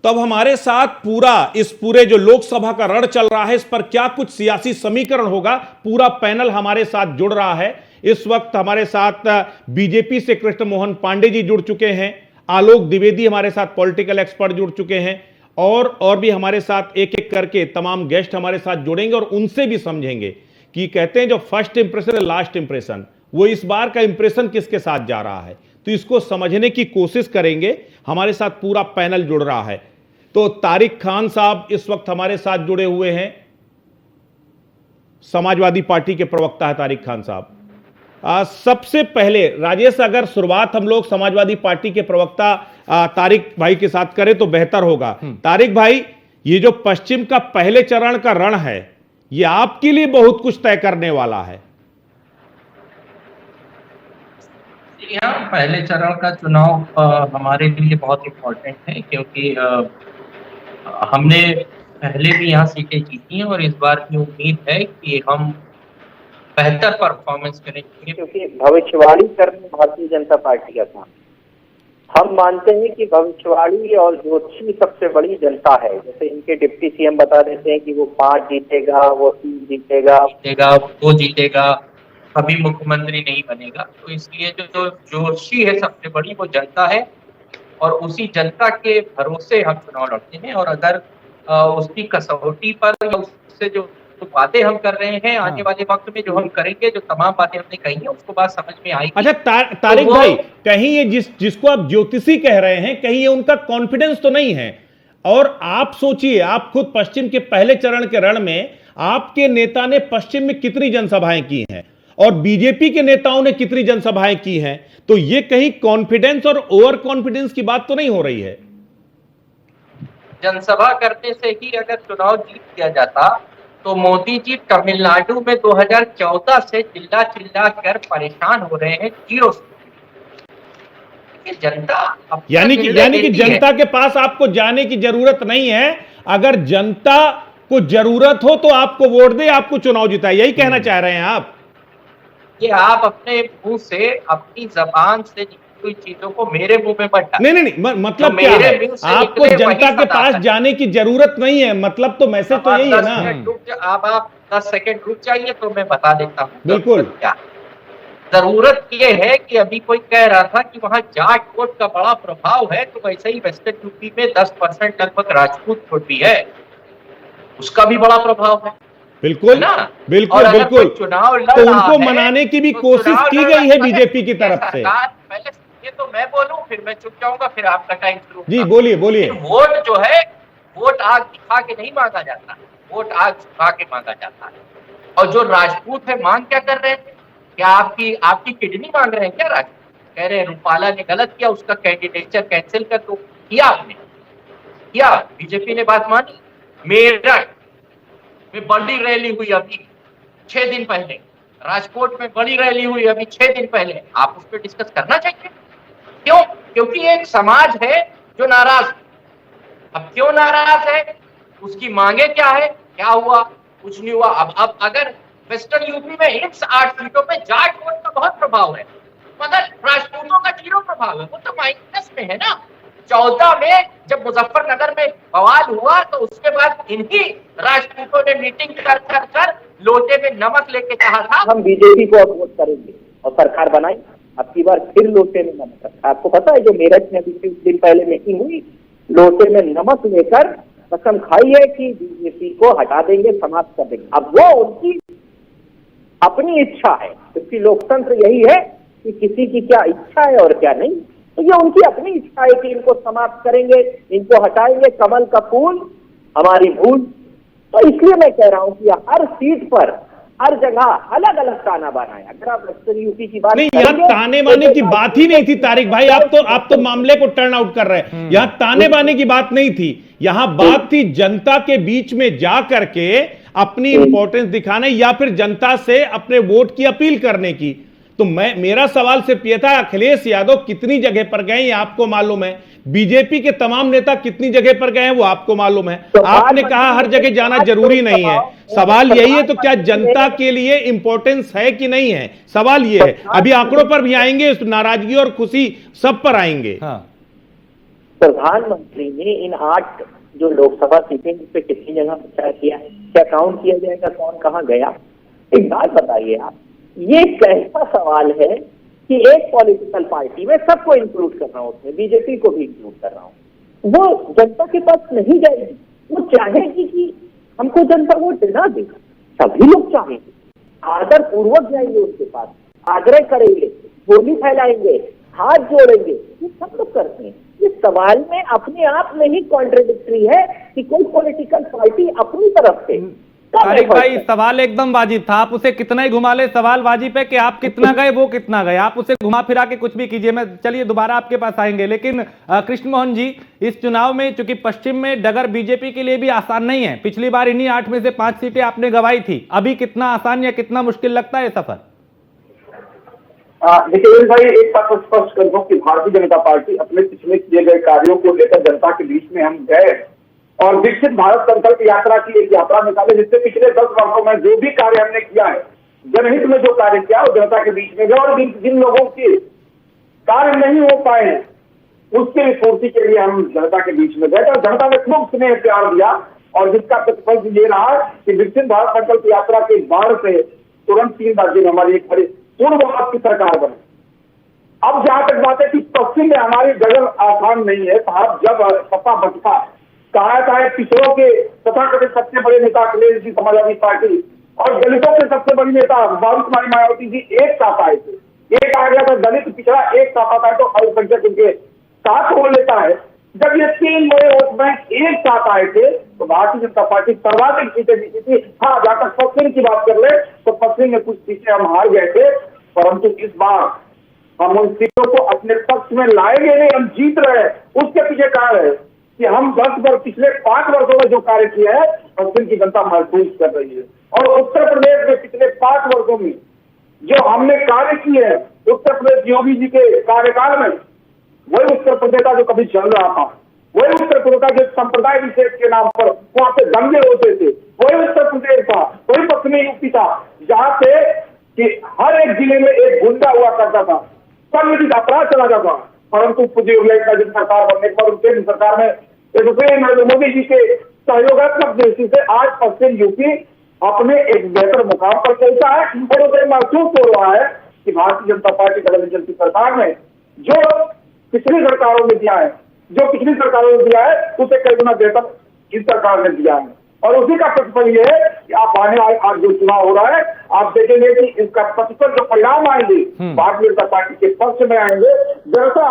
तब हमारे साथ इस पूरे जो लोकसभा का रण चल रहा है, इस पर क्या कुछ सियासी समीकरण होगा, पूरा पैनल हमारे साथ जुड़ रहा है। इस वक्त हमारे साथ बीजेपी से कृष्ण मोहन पांडे जी जुड़ चुके हैं, आलोक द्विवेदी हमारे साथ पॉलिटिकल एक्सपर्ट जुड़ चुके हैं, और भी हमारे साथ एक एक करके तमाम गेस्ट हमारे साथ जुड़ेंगे और उनसे भी समझेंगे कि कहते हैं जो फर्स्ट इंप्रेशन है लास्ट इंप्रेशन, वो इस बार का इंप्रेशन किसके साथ जा रहा है, तो इसको समझने की कोशिश करेंगे। हमारे साथ पूरा पैनल जुड़ रहा है। तो तारिक खान साहब इस वक्त हमारे साथ जुड़े हुए हैं, समाजवादी पार्टी के प्रवक्ता है तारिक खान साहब। सबसे पहले राजेश, अगर शुरुआत हम लोग समाजवादी पार्टी के प्रवक्ता तारिक भाई के साथ करें तो बेहतर होगा। तारिक भाई, ये जो पश्चिम का पहले चरण का रण है, ये आपके लिए बहुत कुछ तय करने वाला है। यहाँ पहले चरण का चुनाव हमारे लिए बहुत इम्पोर्टेंट है, क्योंकि हमने पहले भी यहाँ सीटें जीती हैं और इस बार की उम्मीद है कि हम बेहतर परफॉर्मेंस करेंगे, क्योंकि भविष्यवाणी करना भारतीय जनता पार्टी का काम। हम मानते हैं कि भविष्यवाणी और ज्योतिषी सबसे बड़ी जनता है। जैसे इनके डिप्टी सीएम बता देते हैं कि वो 5 जीतेगा, वो 3 जीतेगा, वो जीतेगा, कभी मुख्यमंत्री नहीं बनेगा। तो इसलिए जो ज्योतिषी है सबसे बड़ी, वो जनता है और उसी जनता के भरोसे हम चुनाव लड़ते हैं। और अगर उसकी कसौटी पर या उससे जो बातें हम कर रहे हैं आने वाले वक्त में जो हम करेंगे, जो तमाम बातें हमने कही है, उसको बात समझ में आएगी। अच्छा तारिक भाई, कहीं ये जिसको आप ज्योतिषी कह रहे हैं, कहीं ये उनका कॉन्फिडेंस तो नहीं है? और आप सोचिए, आप खुद पश्चिम के पहले चरण के रण में आपके नेता ने पश्चिम में कितनी जनसभाएं की हैं और बीजेपी के नेताओं ने कितनी जनसभाएं की हैं, तो ये कहीं कॉन्फिडेंस और ओवर कॉन्फिडेंस की बात तो नहीं हो रही है? जनसभा करने से ही अगर चुनाव जीत दिया जाता तो मोदी जी तमिलनाडु में 2014 से चिल्ला चिल्ला कर परेशान हो रहे हैं, जीरो। जनता यानी कि जनता के पास आपको जाने की जरूरत नहीं है। अगर जनता को जरूरत हो तो आपको वोट दे, आपको चुनाव जिताए, यही कहना चाह रहे हैं आप? ये आप अपने मुंह से, अपनी जबान से कोई चीजों को मेरे मुंह में मत डालो। नहीं, मतलब क्या है? आपको जनता के पास जाने की जरूरत नहीं है, मतलब तो मैसेज तो यही है ना। आप 10 सेकंड रुक जाइए तो मैं बता देता हूँ। बिल्कुल। क्या जरूरत ये है कि अभी कोई कह रहा था कि वहां जाट वोट का बड़ा प्रभाव है, तो वैसे ही वेस्टर्न यूपी में 10% लगभग राजपूत वोट भी है, उसका भी बड़ा प्रभाव है। बिल्कुल ना? बिल्कुल चुनाव तो उनको मनाने की भी कोशिश की गई है बीजेपी की तरफ से। पहले ये तो मैं बोलूं, फिर मैं चुप जाऊंगा, फिर आपका टाइम शुरू। जी बोलिए। वोट जो है, वोट आग दिखा के नहीं मांगा जाता, वोट आग दिखा के मांगा जाता है। और जो राजपूत है, मांग क्या कर रहे थे? क्या आपकी किडनी मांग रहे हैं क्या राजपूत? कह रहे हैं रूपाला ने गलत किया, उसका कैंडिडेचर कैंसिल कर दो। किया आपने? किया? बीजेपी ने बात मानी। मेरठ में बड़ी रैली हुई अभी 6 दिन पहले, राजकोट में बड़ी रैली हुई अभी 6 दिन पहले। आप उस पर डिस्कस करना चाहिए। क्यों? क्योंकि एक समाज है जो नाराज है। अब क्यों नाराज है? उसकी मांगे क्या है? क्या हुआ? कुछ नहीं हुआ। अब अगर वेस्टर्न यूपी में इन 8 सीटों पे जाट वोट का बहुत प्रभाव है, मगर राजपूतों का 0 प्रभाव है, वो तो माइनस में है ना। 14 में जब मुजफ्फरनगर में बवाल हुआ तो उसके बाद इन्हीं राजपूतों ने मीटिंग कर लोटे में नमक लेके कहा था हम बीजेपी को वोट करेंगे और सरकार बनाई। अब की बार फिर लोटे में नमक। आपको पता है जो मेरठ में अभी कुछ दिन पहले मीटिंग हुई, लोटे में नमक लेकर कसम खाई है कि बीजेपी को हटा देंगे, समाप्त कर देंगे। अब वो उनकी अपनी इच्छा है, क्योंकि लोकतंत्र यही है कि किसी की क्या इच्छा है और क्या नहीं। तो ये उनकी अपनी इच्छा है कि इनको समाप्त करेंगे, इनको हटाएंगे, कमल का फूल हमारी भूल। तो इसलिए मैं कह रहा हूं कि हर सीट पर, हर जगह अलग अलग ताना बाना है। अगर आप वेस्टर्न यूपी की बात नहीं, यहाँ ताने बाने की बात ही नहीं थी तारिक भाई। आप तो मामले को टर्न आउट कर रहे हैं। यहाँ ताने बाने की बात नहीं थी, यहाँ बात थी जनता के बीच में जा करके अपनी इंपॉर्टेंस दिखाने या फिर जनता से अपने वोट की अपील करने की। तो मेरा सवाल सिर्फ यह था, अखिलेश यादव कितनी जगह पर गए ये आपको मालूम है, बीजेपी के तमाम नेता कितनी जगह पर गए हैं वो आपको मालूम है। आपने कहा हर जगह जाना जरूरी नहीं है। सवाल यही है, तो क्या जनता के लिए इंपॉर्टेंस है कि नहीं है? सवाल यह है। अभी आंकड़ों पर भी आएंगे, नाराजगी और खुशी सब पर आएंगे। प्रधानमंत्री ने इन 8 जो लोकसभा सीटें उस पर कितनी जगह प्रचार किया है, क्या काउंट किया जाएगा कौन कहाँ गया? एक बात बताइए आप, ये कैसा सवाल है कि एक पॉलिटिकल पार्टी में सबको इंक्लूड कर रहा हूं, उसमें बीजेपी को भी इंक्लूड कर रहा हूं, वो जनता के पास नहीं जाएगी, वो चाहेगी कि हमको जनता वोट ना दे, सभी लोग चाहेंगे, आदर पूर्वक जाएंगे उसके पास, आग्रह करेंगे, बोली फैलाएंगे, हाथ जोड़ेंगे, ये सब लोग करते हैं। इस सवाल में अपने आप में ही कॉन्ट्रडिक्टरी है कि कोई पॉलिटिकल पार्टी अपनी तरफ से तारिक भाई सवाल एकदम वाजिब था, आप उसे कितना ही घुमा ले, सवाल वाजिब है कि आप कितना गए वो कितना गए, आप उसे घुमा फिरा के कुछ भी कीजिए। मैं चलिए दोबारा आपके पास आएंगे, लेकिन कृष्ण मोहन जी, इस चुनाव में चूंकि पश्चिम में डगर बीजेपी के लिए भी आसान नहीं है, पिछली बार इन्हीं 8 में से 5 सीटें आपने गंवाई थी, अभी कितना आसान या कितना मुश्किल लगता है सफर? देखिए भाई, एक बात तो स्पष्ट कर दूं कि भारतीय जनता पार्टी अपने पिछले किए गए कार्यों को लेकर जनता के बीच में हम गए और विकसित भारत संकल्प यात्रा की एक यात्रा निकाले, जिससे पिछले 10 वर्षों में जो भी कार्य हमने किया है, जनहित में जो कार्य किया वो जनता के बीच में गए और जिन लोगों के कार्य नहीं हो पाए उसके भी पूर्ति के लिए हम जनता के बीच में गए और जनता ने खूब स्नेह प्यार दिया और जिसका प्रतिफल ये रहा कि विकसित भारत संकल्प यात्रा के बाद से तुरंत 3 राज्यों में हमारी एक बड़ी पूर्णवाद की सरकार बनी। अब जहां तक बात है कि पश्चिम में हमारी जगह आसान नहीं है साहब, जब सपा बचपा कहा है पिछड़ों के तथाकथित सबसे बड़े नेता अखिलेश जी समाजवादी पार्टी और दलितों के सबसे बड़ी नेता बाबूकुमारी मायावती जी एक साथ आए थे, एक आ गया था दलित पिछड़ा एक साथ आता है तो अल्पसंख्यक उनके साथ हो लेता है। जब ये 3 बड़े वोट बैंक एक साथ आए थे तो भारतीय जनता पार्टी सर्वाधिक सीटें जीती थी। हाँ, जहां तक पश्चिम की बात कर ले तो पश्चिम में कुछ सीटें हम हार गए थे, परंतु इस बार हम उन सीटों को अपने पक्ष में लाएंगे नहीं, हम जीत रहे हैं। उसके पीछे कारण है कि हम 10 वर्ष पिछले 5 वर्षों में जो कार्य किया है पश्चिम की जनता महसूस कर रही है और उत्तर प्रदेश में पिछले 5 वर्षों में जो हमने कार्य किए हैं उत्तर प्रदेश योगी जी के कार्यकाल में, वही उत्तर प्रदेश का जो कभी चल रहा था, वही उत्तर प्रदेश का जो संप्रदाय विशेष के नाम पर वहां पे दंगे होते थे, वही उत्तर प्रदेश था, वही पश्चिमी यूपी था जहां पे कि हर एक जिले में एक गुंडा हुआ करता था, संगठित अपराध चला जाता। परंतु पूज्य योगी आदित्यनाथ सरकार बनने के बाद केंद्र सरकार में नरेंद्र मोदी जी के सहयोगात्मक दृष्टि से आज पश्चिम यूपी अपने एक बेहतर मुकाम पर पहुंचा है और उसे महसूस हो रहा है कि भारतीय जनता पार्टी टेलीविजन की सरकार ने जो पिछली सरकारों में दिया है, जो पिछली सरकारों ने दिया है उसे कई गुना बेहतर इस सरकार ने दिया है और उसी का प्रतिफल ये है कि आप आने वाले आज जो चुनाव हो रहा है आप देखेंगे कि इसका प्रतिफल जो परिणाम आएंगे भारतीय जनता पार्टी के पक्ष में आएंगे। जैसा